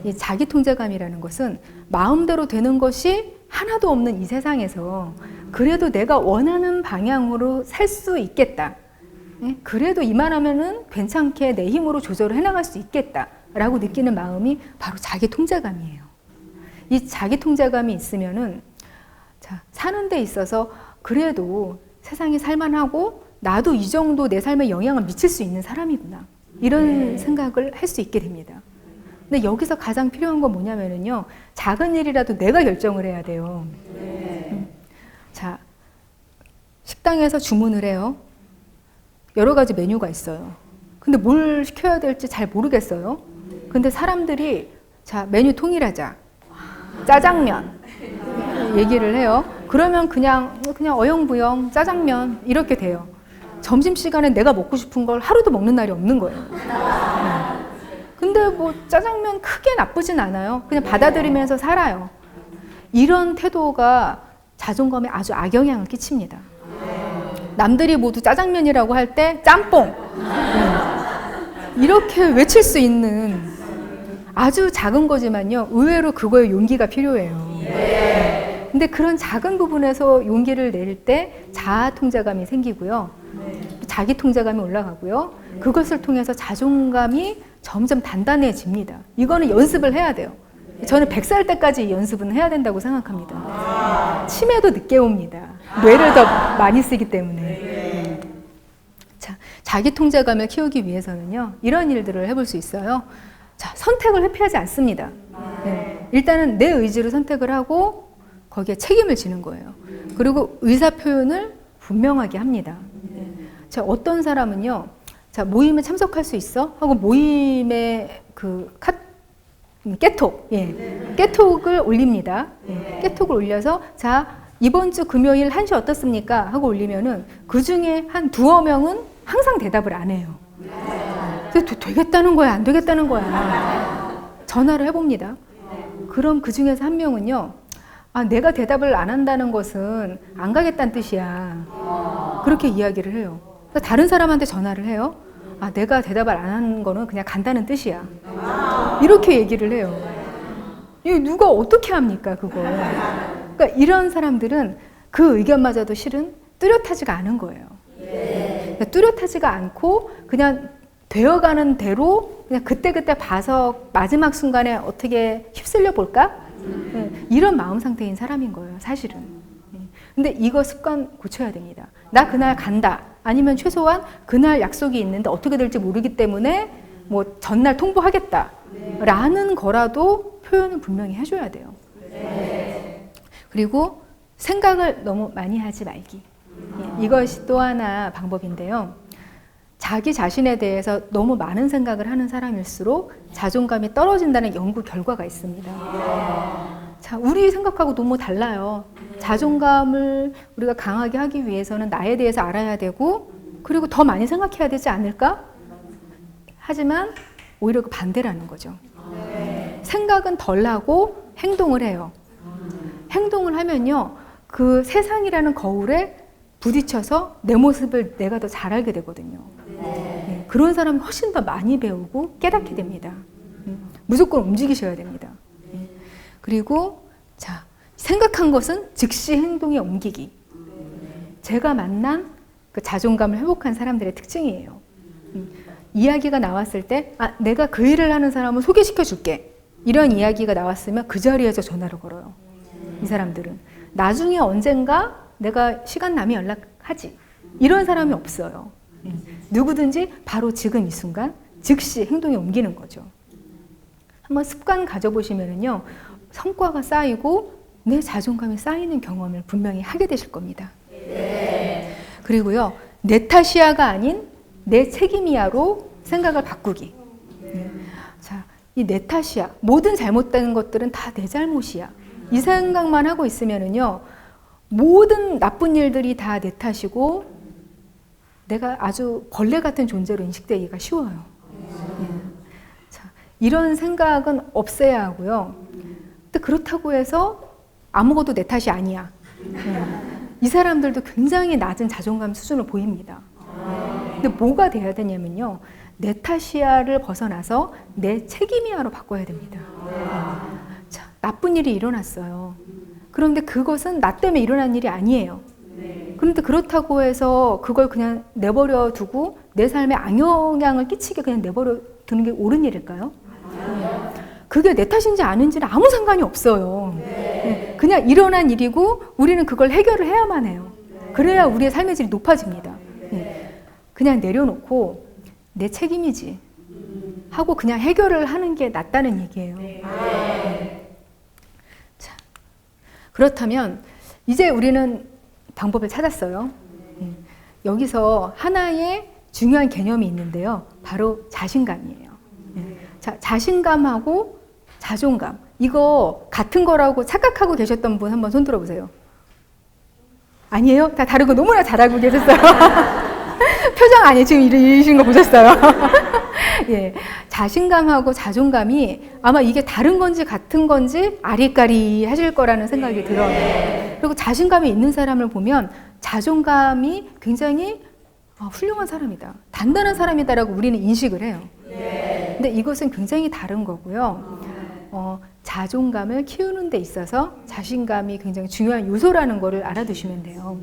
이 자기 통제감이라는 것은 마음대로 되는 것이 하나도 없는 이 세상에서 그래도 내가 원하는 방향으로 살 수 있겠다, 그래도 이만하면은 괜찮게 내 힘으로 조절을 해나갈 수 있겠다라고 느끼는 마음이 바로 자기 통제감이에요. 이 자기 통제감이 있으면은 자, 사는 데 있어서 그래도 세상이 살만하고 나도 이 정도 내 삶에 영향을 미칠 수 있는 사람이구나, 이런 생각을 할 수 있게 됩니다. 근데 여기서 가장 필요한 건 뭐냐면요, 작은 일이라도 내가 결정을 해야 돼요. 자, 식당에서 주문을 해요. 여러 가지 메뉴가 있어요. 근데 뭘 시켜야 될지 잘 모르겠어요. 근데 사람들이 자, 메뉴 통일하자, 짜장면 얘기를 해요. 그러면 그냥 어영부영 짜장면 이렇게 돼요. 점심시간에 내가 먹고 싶은 걸 하루도 먹는 날이 없는 거예요. 근데 뭐 짜장면 크게 나쁘진 않아요. 그냥 받아들이면서 살아요. 이런 태도가 자존감에 아주 악영향을 끼칩니다. 남들이 모두 짜장면이라고 할 때 짬뽕 이렇게 외칠 수 있는 아주 작은 거지만요, 의외로 그거에 용기가 필요해요. 근데 그런 작은 부분에서 용기를 낼 때 자아 통제감이 생기고요, 자기 통제감이 올라가고요, 그것을 통해서 자존감이 점점 단단해집니다. 이거는 연습을 해야 돼요. 저는 100살 때까지 연습은 해야 된다고 생각합니다. 치매도 늦게 옵니다. 뇌를 더 많이 쓰기 때문에. 자, 자기 통제감을 키우기 위해서는요, 이런 일들을 해볼 수 있어요. 자, 선택을 회피하지 않습니다. 네. 일단은 내 의지로 선택을 하고 거기에 책임을 지는 거예요. 그리고 의사 표현을 분명하게 합니다. 네. 자, 어떤 사람은요, 자, 모임에 참석할 수 있어? 하고 모임에 깨톡, 예. 깨톡을 올립니다. 예. 깨톡을 올려서, 자, 이번 주 금요일 1시 어떻습니까? 하고 올리면은 그 중에 한 2-3명은 항상 대답을 안 해요. 되겠다는 거야, 안 되겠다는 거야. 전화를 해봅니다. 그럼 그 중에서 1명은요, 아, 내가 대답을 안 한다는 것은 안 가겠다는 뜻이야. 그렇게 이야기를 해요. 그러니까 다른 사람한테 전화를 해요. 아, 내가 대답을 안 하는 거는 그냥 간다는 뜻이야. 이렇게 얘기를 해요. 이거 누가 어떻게 합니까, 그거. 그러니까 이런 사람들은 그 의견마저도 실은 뚜렷하지가 않은 거예요. 그러니까 뚜렷하지가 않고 그냥 되어가는 대로 그냥 그때그때 봐서 마지막 순간에 어떻게 휩쓸려 볼까? 이런 마음 상태인 사람인 거예요, 사실은. 근데 이거 습관 고쳐야 됩니다. 나 그날 간다. 아니면 최소한 그날 약속이 있는데 어떻게 될지 모르기 때문에 뭐 전날 통보하겠다. 라는 거라도 표현을 분명히 해줘야 돼요. 그리고 생각을 너무 많이 하지 말기. 이것이 또 하나 방법인데요. 자기 자신에 대해서 너무 많은 생각을 하는 사람일수록 자존감이 떨어진다는 연구 결과가 있습니다. 자, 우리 생각하고 너무 달라요. 자존감을 우리가 강하게 하기 위해서는 나에 대해서 알아야 되고, 그리고 더 많이 생각해야 되지 않을까? 하지만 오히려 그 반대라는 거죠. 생각은 덜 하고 행동을 해요. 행동을 하면요, 그 세상이라는 거울에 부딪혀서 내 모습을 내가 더 잘 알게 되거든요. 네, 그런 사람이 훨씬 더 많이 배우고 깨닫게 됩니다. 무조건 움직이셔야 됩니다. 그리고 자, 생각한 것은 즉시 행동에 옮기기. 제가 만난 그 자존감을 회복한 사람들의 특징이에요. 이야기가 나왔을 때, 아, 내가 그 일을 하는 사람을 소개시켜 줄게. 이런 이야기가 나왔으면 그 자리에서 전화를 걸어요. 이 사람들은. 나중에 언젠가 내가 시간 나면 연락하지. 이런 사람이 없어요. 누구든지 바로 지금 이 순간 즉시 행동에 옮기는 거죠. 한번 습관 가져보시면은요, 성과가 쌓이고 내 자존감이 쌓이는 경험을 분명히 하게 되실 겁니다. 그리고요, 내 탓이야가 아닌 내 책임이야로 생각을 바꾸기. 자, 이 내 탓이야. 모든 잘못된 것들은 다 내 잘못이야. 이 생각만 하고 있으면은요, 모든 나쁜 일들이 다 내 탓이고 내가 아주 벌레 같은 존재로 인식되기가 쉬워요. 자, 이런 생각은 없애야 하고요. 근데 그렇다고 해서 아무것도 내 탓이 아니야. 이 사람들도 굉장히 낮은 자존감 수준을 보입니다. 근데 뭐가 돼야 되냐면요, 내 탓이야를 벗어나서 내 책임이야로 바꿔야 됩니다. 자, 나쁜 일이 일어났어요. 그런데 그것은 나 때문에 일어난 일이 아니에요. 그런데 그렇다고 해서 그걸 그냥 내버려 두고 내 삶에 악영향을 끼치게 그냥 내버려 두는 게 옳은 일일까요? 그게 내 탓인지 아닌지는 아무 상관이 없어요. 그냥 일어난 일이고 우리는 그걸 해결을 해야만 해요. 그래야 우리의 삶의 질이 높아집니다. 그냥 내려놓고 내 책임이지 하고 그냥 해결을 하는 게 낫다는 얘기예요. 자, 그렇다면 이제 우리는 방법을 찾았어요. 여기서 하나의 중요한 개념이 있는데요. 바로 자신감이에요. 자, 자신감하고 자존감. 이거 같은 거라고 착각하고 계셨던 분 한번 손 들어보세요. 아니에요? 다 다르고 너무나 잘 알고 계셨어요. 표정 아니에요. 지금 이러신 거 보셨어요? 예, 자신감하고 자존감이 아마 이게 다른 건지 같은 건지 아리까리 하실 거라는 생각이 들어요. 그리고 자신감이 있는 사람을 보면 자존감이 굉장히 훌륭한 사람이다. 단단한 사람이다라고 우리는 인식을 해요. 근데 이것은 굉장히 다른 거고요. 자존감을 키우는 데 있어서 자신감이 굉장히 중요한 요소라는 거를 알아두시면 돼요.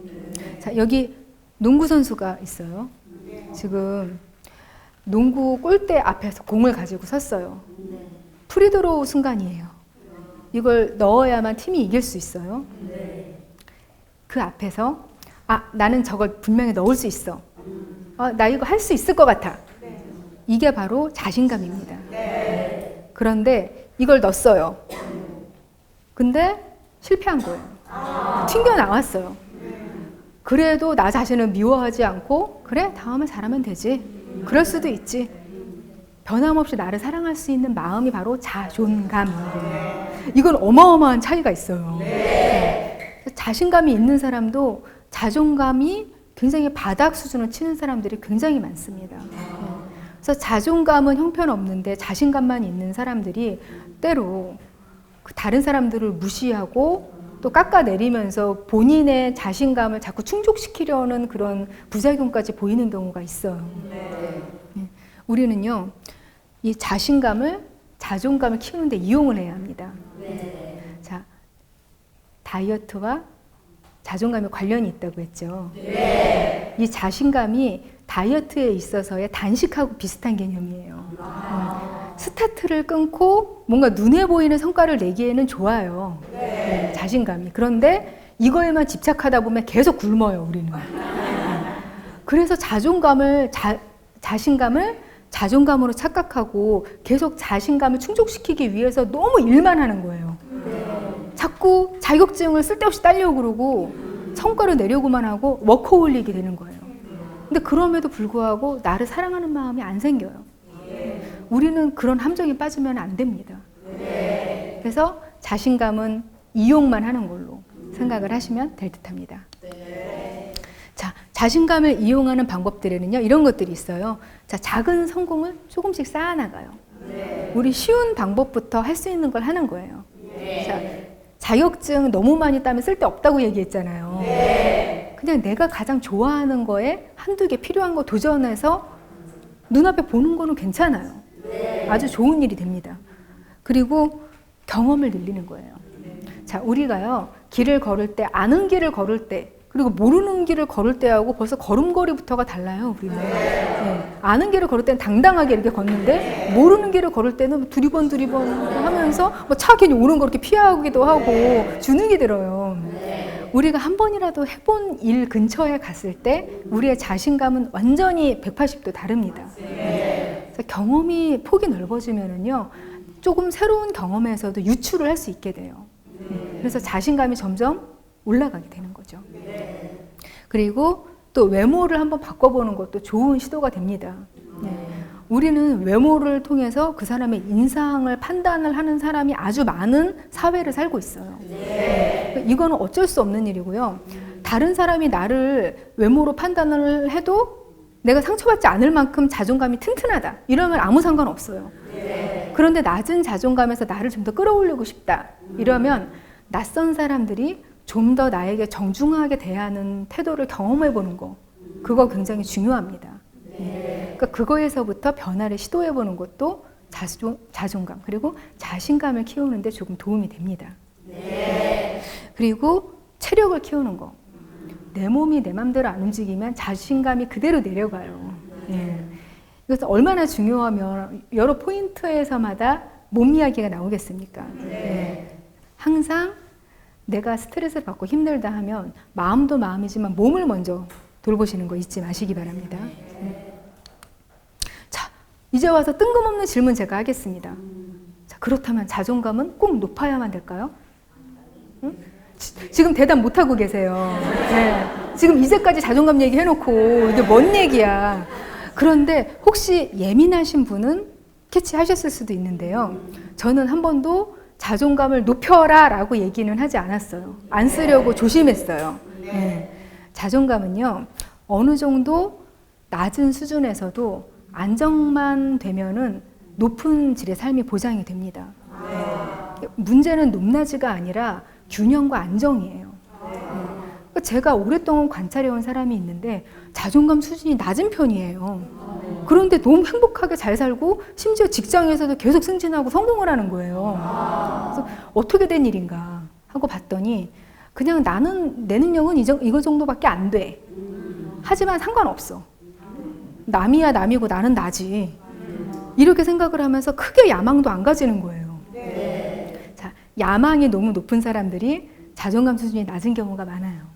자, 여기 농구 선수가 있어요. 지금 농구 골대 앞에서 공을 가지고 섰어요. 프리드로우 순간이에요. 이걸 넣어야만 팀이 이길 수 있어요. 그 앞에서 나는 저걸 분명히 넣을 수 있어. 나 이거 할 수 있을 것 같아. 이게 바로 자신감입니다. 그런데 이걸 넣었어요. 근데 실패한 거예요. 튕겨 나왔어요. 그래도 나 자신을 미워하지 않고 그래 다음에 잘하면 되지. 그럴 수도 있지. 변함없이 나를 사랑할 수 있는 마음이 바로 자존감이거든요. 이건 어마어마한 차이가 있어요. 자신감이 있는 사람도 자존감이 굉장히 바닥 수준을 치는 사람들이 굉장히 많습니다. 그래서 자존감은 형편없는데 자신감만 있는 사람들이 때로 다른 사람들을 무시하고 또 깎아내리면서 본인의 자신감을 자꾸 충족시키려는 그런 부작용까지 보이는 경우가 있어요. 우리는요, 이 자존감을 키우는데 이용을 해야 합니다. 자, 다이어트와 자존감에 관련이 있다고 했죠. 이 자신감이 다이어트에 있어서의 단식하고 비슷한 개념이에요. 스타트를 끊고 뭔가 눈에 보이는 성과를 내기에는 좋아요. 자신감이. 그런데 이거에만 집착하다 보면 계속 굶어요, 우리는. 그래서 자신감을 자존감으로 착각하고 계속 자신감을 충족시키기 위해서 너무 일만 하는 거예요. 자꾸 자격증을 쓸데없이 따려고 그러고 성과를 내려고만 하고 워커홀릭이 되는 거예요. 근데 그럼에도 불구하고 나를 사랑하는 마음이 안 생겨요. 우리는 그런 함정에 빠지면 안 됩니다. 그래서 자신감은 이용만 하는 걸로 생각을 하시면 될 듯합니다. 자, 자신감을 이용하는 방법들에는요, 이런 것들이 있어요. 자, 작은 성공을 조금씩 쌓아나가요. 우리 쉬운 방법부터 할 수 있는 걸 하는 거예요. 자, 자격증 너무 많이 따면 쓸데없다고 얘기했잖아요. 그냥 내가 가장 좋아하는 거에 한두 개 필요한 거 도전해서 눈앞에 보는 거는 괜찮아요. 아주 좋은 일이 됩니다. 그리고 경험을 늘리는 거예요. 자, 우리가요, 길을 걸을 때, 아는 길을 걸을 때, 그리고 모르는 길을 걸을 때하고 벌써 걸음걸이부터가 달라요, 우리는. 아는 길을 걸을 때는 당당하게 이렇게 걷는데, 모르는 길을 걸을 때는 두리번 하면서 뭐 차 괜히 오는 거 이렇게 피하기도 하고, 주눅이 들어요. 우리가 한 번이라도 해본 일 근처에 갔을 때, 우리의 자신감은 완전히 180도 다릅니다. 그래서 경험이 폭이 넓어지면은요, 조금 새로운 경험에서도 유출을 할 수 있게 돼요. 그래서 자신감이 점점 올라가게 되는 거죠. 그리고 또 외모를 한번 바꿔보는 것도 좋은 시도가 됩니다. 우리는 외모를 통해서 그 사람의 인상을 판단을 하는 사람이 아주 많은 사회를 살고 있어요. 이거는 어쩔 수 없는 일이고요. 다른 사람이 나를 외모로 판단을 해도 내가 상처받지 않을 만큼 자존감이 튼튼하다. 이러면 아무 상관없어요. 그런데 낮은 자존감에서 나를 좀 더 끌어올리고 싶다. 이러면 낯선 사람들이 좀 더 나에게 정중하게 대하는 태도를 경험해 보는 거, 그거 굉장히 중요합니다. 그러니까 그거에서부터 변화를 시도해 보는 것도 자존감 그리고 자신감을 키우는 데 조금 도움이 됩니다. 그리고 체력을 키우는 거. 내 몸이 내 맘대로 안 움직이면 자신감이 그대로 내려가요. 이것은 얼마나 중요하면 여러 포인트에서마다 몸 이야기가 나오겠습니까? 항상 내가 스트레스를 받고 힘들다 하면 마음도 마음이지만 몸을 먼저 돌보시는 거 잊지 마시기 바랍니다. 자, 이제 와서 뜬금없는 질문 제가 하겠습니다. 자, 그렇다면 자존감은 꼭 높아야만 될까요? 응? 지금 대답 못하고 계세요. 지금 이제까지 자존감 얘기 해놓고 이게 뭔 얘기야. 그런데 혹시 예민하신 분은 캐치하셨을 수도 있는데요. 저는 한 번도 자존감을 높여라 라고 얘기는 하지 않았어요. 안 쓰려고 조심했어요. 자존감은요, 어느 정도 낮은 수준에서도 안정만 되면은 높은 질의 삶이 보장이 됩니다. 문제는 높낮이가 아니라 균형과 안정이에요. 제가 오랫동안 관찰해온 사람이 있는데 자존감 수준이 낮은 편이에요. 그런데 너무 행복하게 잘 살고 심지어 직장에서도 계속 승진하고 성공을 하는 거예요. 그래서 어떻게 된 일인가 하고 봤더니 그냥 나는 내 능력은 이거 정도밖에 안 돼. 하지만 상관없어. 남이야 남이고 나는 나지. 이렇게 생각을 하면서 크게 야망도 안 가지는 거예요. 자, 야망이 너무 높은 사람들이 자존감 수준이 낮은 경우가 많아요.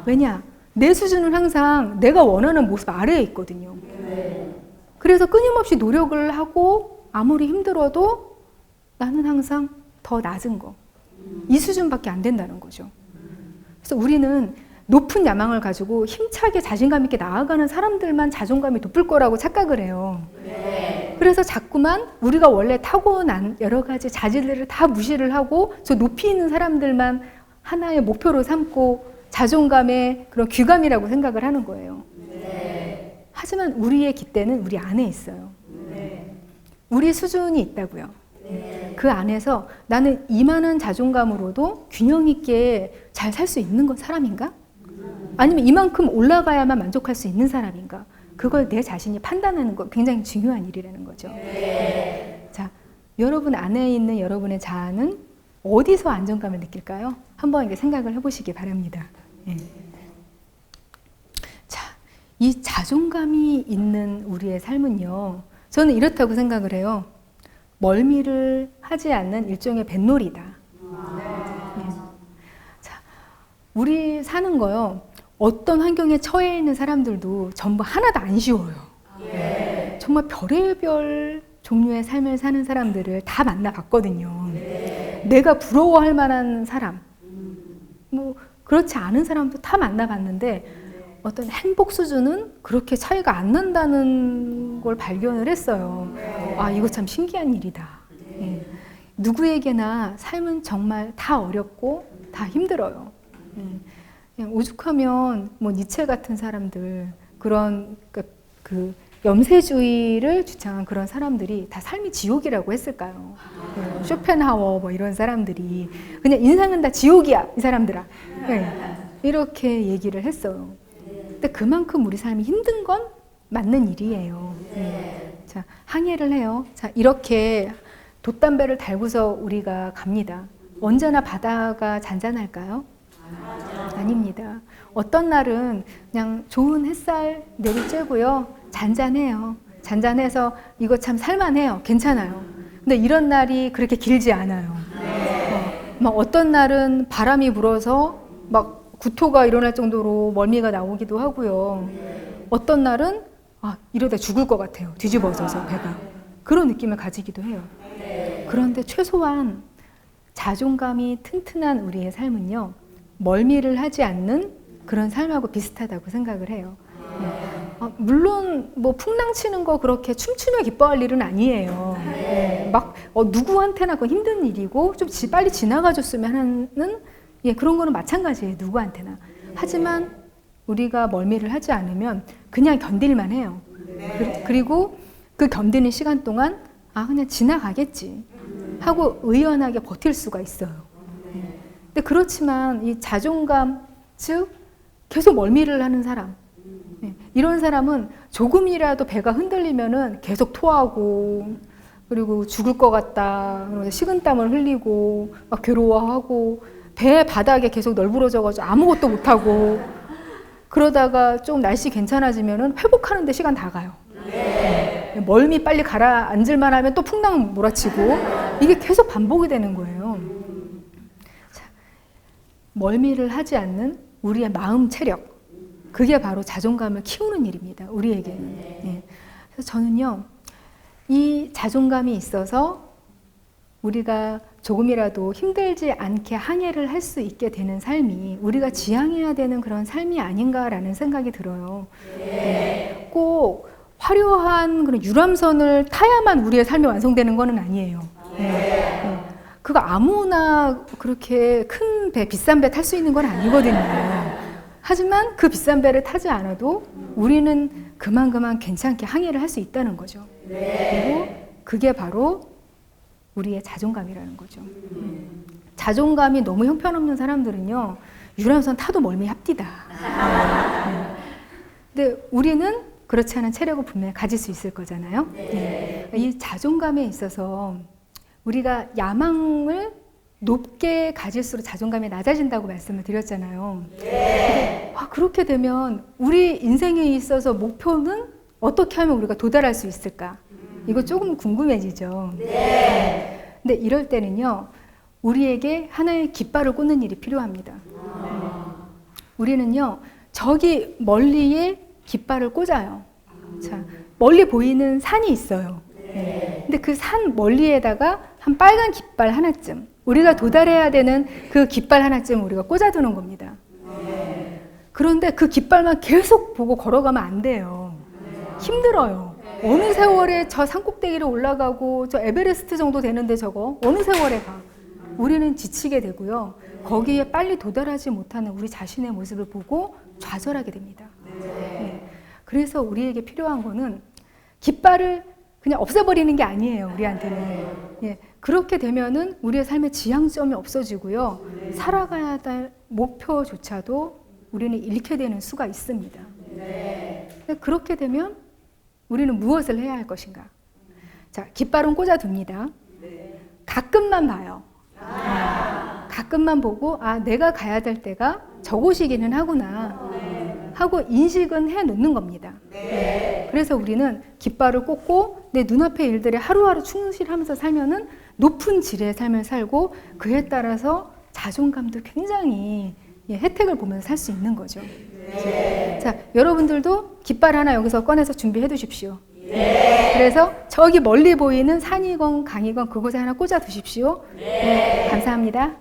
왜냐? 내 수준은 항상 내가 원하는 모습 아래에 있거든요. 그래서 끊임없이 노력을 하고 아무리 힘들어도 나는 항상 더 낮은 거. 이 수준밖에 안 된다는 거죠. 그래서 우리는 높은 야망을 가지고 힘차게 자신감 있게 나아가는 사람들만 자존감이 높을 거라고 착각을 해요. 그래서 자꾸만 우리가 원래 타고난 여러 가지 자질들을 다 무시를 하고 저 높이 있는 사람들만 하나의 목표로 삼고 자존감의 그런 귀감이라고 생각을 하는 거예요. 하지만 우리의 깃대는 우리 안에 있어요. 우리 수준이 있다고요. 그 안에서 나는 이만한 자존감으로도 균형 있게 잘 살 수 있는 사람인가? 아니면 이만큼 올라가야만 만족할 수 있는 사람인가? 그걸 내 자신이 판단하는 거 굉장히 중요한 일이라는 거죠. 자, 여러분 안에 있는 여러분의 자아는 어디서 안정감을 느낄까요? 한번 이렇게 생각을 해보시기 바랍니다. 예. 자, 이 자존감이 있는 우리의 삶은요, 저는 이렇다고 생각을 해요. 멀미를 하지 않는 일종의 뱃놀이다. 예. 자, 우리 사는 거요, 어떤 환경에 처해 있는 사람들도 전부 하나도 안 쉬워요. 정말 별의별 종류의 삶을 사는 사람들을 다 만나봤거든요. 내가 부러워할 만한 사람, 뭐 그렇지 않은 사람도 다 만나봤는데 어떤 행복 수준은 그렇게 차이가 안 난다는 걸 발견을 했어요. 아, 이거 참 신기한 일이다. 예. 누구에게나 삶은 정말 다 어렵고 다 힘들어요. 그냥 오죽하면 뭐 니체 같은 사람들, 그런 그 염세주의를 주창한 그런 사람들이 다 삶이 지옥이라고 했을까요? 쇼펜하워 뭐 이런 사람들이 그냥 인생은 다 지옥이야, 이 사람들아. 네. 이렇게 얘기를 했어요. 근데 그만큼 우리 삶이 힘든 건 맞는 일이에요. 자, 항해를 해요. 자, 이렇게 돛담배를 달고서 우리가 갑니다. 언제나 바다가 잔잔할까요? 아닙니다. 어떤 날은 그냥 좋은 햇살 내리쬐고요. 잔잔해요. 잔잔해서 이거 참 살만해요. 괜찮아요. 근데 이런 날이 그렇게 길지 않아요. 막 어떤 날은 바람이 불어서 막 구토가 일어날 정도로 멀미가 나오기도 하고요. 어떤 날은 아, 이러다 죽을 것 같아요. 뒤집어져서 배가. 그런 느낌을 가지기도 해요. 그런데 최소한 자존감이 튼튼한 우리의 삶은요, 멀미를 하지 않는 그런 삶하고 비슷하다고 생각을 해요. 물론 뭐 풍랑치는 거 그렇게 춤추며 기뻐할 일은 아니에요. 막 누구한테나 그건 힘든 일이고 좀 빨리 지나가줬으면 하는 그런 거는 마찬가지예요. 누구한테나. 하지만 우리가 멀미를 하지 않으면 그냥 견딜만 해요. 그리고 그 견디는 시간 동안 아, 그냥 지나가겠지 하고 의연하게 버틸 수가 있어요. 근데 그렇지만 이 자존감, 즉 계속 멀미를 하는 사람, 이런 사람은 조금이라도 배가 흔들리면은 계속 토하고, 그리고 죽을 것 같다, 식은땀을 흘리고 막 괴로워하고, 배 바닥에 계속 널브러져가지고 아무것도 못하고, 그러다가 좀 날씨 괜찮아지면은 회복하는 데 시간 다 가요. 멀미 빨리 가라앉을만 하면 또 풍랑 몰아치고, 이게 계속 반복이 되는 거예요. 자, 멀미를 하지 않는 우리의 마음 체력, 그게 바로 자존감을 키우는 일입니다. 우리에게는. 예. 그래서 저는요, 이 자존감이 있어서 우리가 조금이라도 힘들지 않게 항해를 할 수 있게 되는 삶이 우리가 지향해야 되는 그런 삶이 아닌가라는 생각이 들어요. 예. 꼭 화려한 그런 유람선을 타야만 우리의 삶이 완성되는 건 아니에요. 예. 그거 아무나 그렇게 큰 배, 비싼 배 탈 수 있는 건 아니거든요. 하지만 그 비싼 배를 타지 않아도 우리는 그만 괜찮게 항해를 할 수 있다는 거죠. 그리고 그게 바로 우리의 자존감이라는 거죠. 자존감이 너무 형편없는 사람들은요, 유람선 타도 멀미합디다. 근데 우리는 그렇지 않은 체력을 분명히 가질 수 있을 거잖아요. 이 자존감에 있어서 우리가 야망을 높게 가질수록 자존감이 낮아진다고 말씀을 드렸잖아요. 근데 그렇게 되면 우리 인생에 있어서 목표는 어떻게 하면 우리가 도달할 수 있을까? 이거 조금 궁금해지죠. 근데 이럴 때는요, 우리에게 하나의 깃발을 꽂는 일이 필요합니다. 우리는요, 저기 멀리에 깃발을 꽂아요. 자, 멀리 보이는 산이 있어요. 네. 근데 그 산 멀리에다가 한 빨간 깃발 하나쯤, 우리가 도달해야 되는 그 깃발 하나쯤 우리가 꽂아두는 겁니다. 그런데 그 깃발만 계속 보고 걸어가면 안 돼요. 힘들어요. 어느 세월에 저 산꼭대기를 올라가고 저 에베레스트 정도 되는데 저거 어느 세월에 가. 우리는 지치게 되고요. 거기에 빨리 도달하지 못하는 우리 자신의 모습을 보고 좌절하게 됩니다. 네. 그래서 우리에게 필요한 거는 깃발을 그냥 없애버리는 게 아니에요. 우리한테는. 예. 그렇게 되면은 우리의 삶의 지향점이 없어지고요. 살아가야 될 목표조차도 우리는 잃게 되는 수가 있습니다. 그렇게 되면 우리는 무엇을 해야 할 것인가? 자, 깃발은 꽂아둡니다. 가끔만 봐요. 가끔만 보고, 아, 내가 가야 될 때가 저곳이기는 하구나 하고 인식은 해 놓는 겁니다. 그래서 우리는 깃발을 꽂고 내 눈앞의 일들에 하루하루 충실하면서 살면은 높은 질의 삶을 살고 그에 따라서 자존감도 굉장히 혜택을 보면서 살 수 있는 거죠. 자, 여러분들도 깃발 하나 여기서 꺼내서 준비해 두십시오. 그래서 저기 멀리 보이는 산이건 강이건 그곳에 하나 꽂아 두십시오. 네, 감사합니다.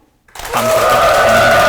감사합니다.